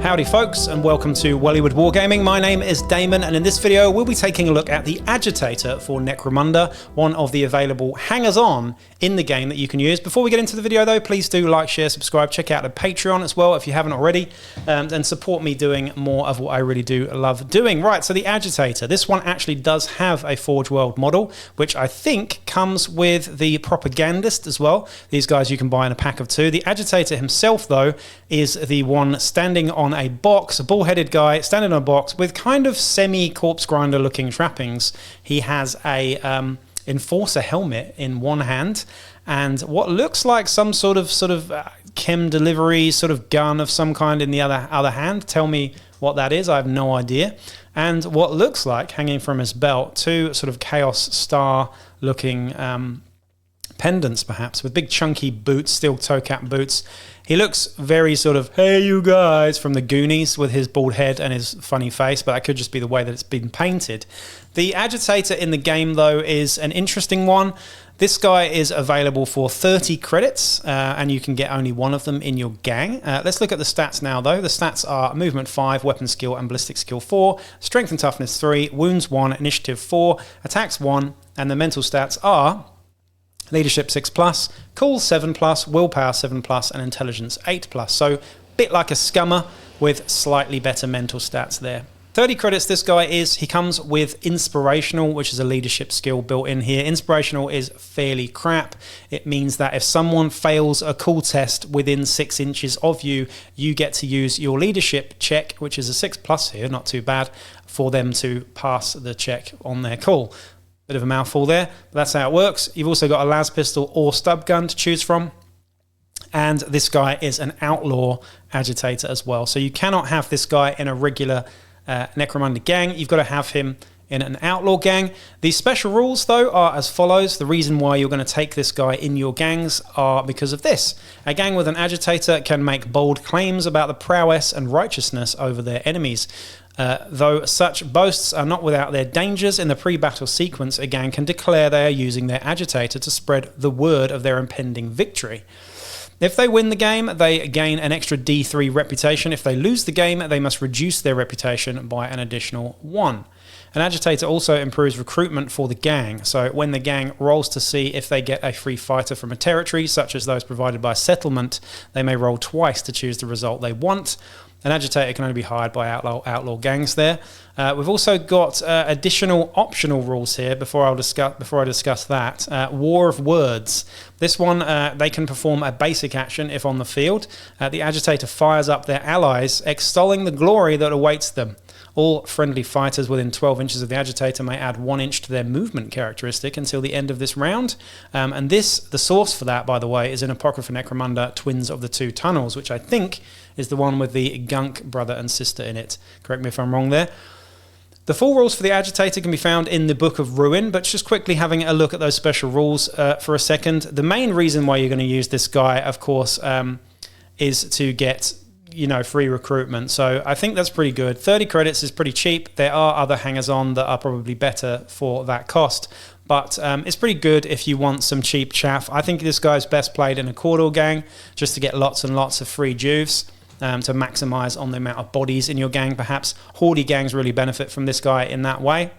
Howdy folks, and welcome to Wellywood Wargaming. My name is Damon, and in this video we'll be taking a look at the Agitator for Necromunda, one of the available hangers-on in the game that you can use. Before we get into the video though, please do like, share, subscribe, check out the Patreon as well if you haven't already, and support me doing more of what I really do love doing. Right, so the Agitator, this one actually does have a Forge World model, which I think comes with the Propagandist as well. These guys you can buy in a pack of 2. The Agitator himself though is the one standing on a box, a bull-headed guy standing on a box with kind of semi-corpse grinder looking trappings. He has a enforcer helmet in one hand and what looks like some sort of chem delivery sort of gun of some kind in the other hand. Tell me what that is, I have no idea. And what looks like hanging from his belt 2 sort of Chaos Star looking pendants, perhaps, with big chunky boots, steel toe cap boots. He looks very sort of, hey you guys, from the Goonies with his bald head and his funny face, but that could just be the way that it's been painted. The Agitator in the game though is an interesting one. This guy is available for 30 credits and you can get only one of them in your gang. Let's look at the stats now though. The stats are movement 5, weapon skill and ballistic skill 4, strength and toughness 3, wounds 1, initiative 4, attacks 1, and the mental stats are leadership 6+, cool 7+, willpower 7+, and intelligence 8+. So a bit like a scummer with slightly better mental stats there. 30 credits this guy is. He comes with Inspirational, which is a leadership skill built in here. Inspirational is fairly crap. It means that if someone fails a cool test within 6 inches of you, you get to use your leadership check, which is a 6+ here, not too bad, for them to pass the check on their call. Bit of a mouthful there, but that's how it works. You've also got a las pistol or stub gun to choose from. And this guy is an outlaw agitator as well. So you cannot have this guy in a regular Necromunda gang. You've got to have him in an outlaw gang. The special rules though are as follows. The reason why you're going to take this guy in your gangs are because of this. A gang with an agitator can make bold claims about the prowess and righteousness over their enemies. Though such boasts are not without their dangers, in the pre-battle sequence a gang can declare they are using their agitator to spread the word of their impending victory. If they win the game, they gain an extra D3 reputation. If they lose the game, they must reduce their reputation by an additional 1. An agitator also improves recruitment for the gang. So when the gang rolls to see if they get a free fighter from a territory, such as those provided by a settlement, they may roll twice to choose the result they want. An agitator can only be hired by outlaw gangs there. We've also got additional optional rules here before I discuss that. War of Words. This one, they can perform a basic action if on the field. The agitator fires up their allies, extolling the glory that awaits them. All friendly fighters within 12 inches of the agitator may add 1 inch to their movement characteristic until the end of this round. And the source for that, by the way, is in Apocrypha Necromunda, Twins of the Two Tunnels, which I think is the one with the Gunk brother and sister in it. Correct me if I'm wrong there. The full rules for the Agitator can be found in the Book of Ruin, but just quickly having a look at those special rules for a second. The main reason why you're going to use this guy, of course, is to get free recruitment. So I think that's pretty good. 30 credits is pretty cheap. There are other hangers-on that are probably better for that cost, but it's pretty good if you want some cheap chaff. I think this guy's best played in a corridor gang, just to get lots and lots of free juves, to maximize on the amount of bodies in your gang perhaps. Horde gangs really benefit from this guy in that way.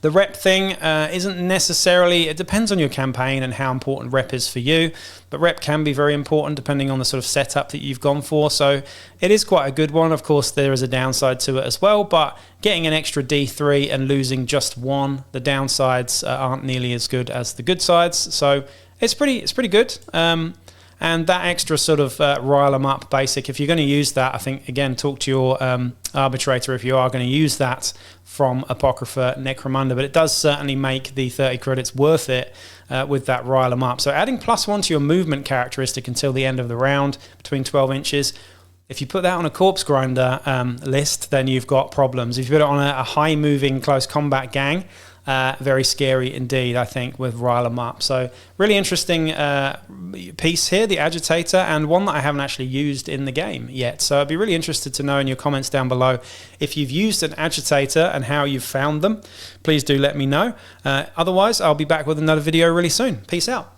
The rep thing isn't necessarily, it depends on your campaign and how important rep is for you, but rep can be very important depending on the sort of setup that you've gone for, so it is quite a good one. Of course there is a downside to it as well, but getting an extra D3 and losing just 1, the downsides aren't nearly as good as the good sides, so it's pretty good. And that extra sort of rile them up basic, if you're going to use that, I think, again, talk to your arbitrator if you are going to use that from Apocrypha Necromunda, but it does certainly make the 30 credits worth it with that rile them up. So adding +1 to your movement characteristic until the end of the round, between 12 inches, if you put that on a corpse grinder list, then you've got problems. If you put it on a high-moving close combat gang, very scary indeed, I think, with rile 'em up. So really interesting piece here, the Agitator, and one that I haven't actually used in the game yet. So I'd be really interested to know in your comments down below if you've used an Agitator and how you've found them. Please do let me know. Otherwise, I'll be back with another video really soon. Peace out.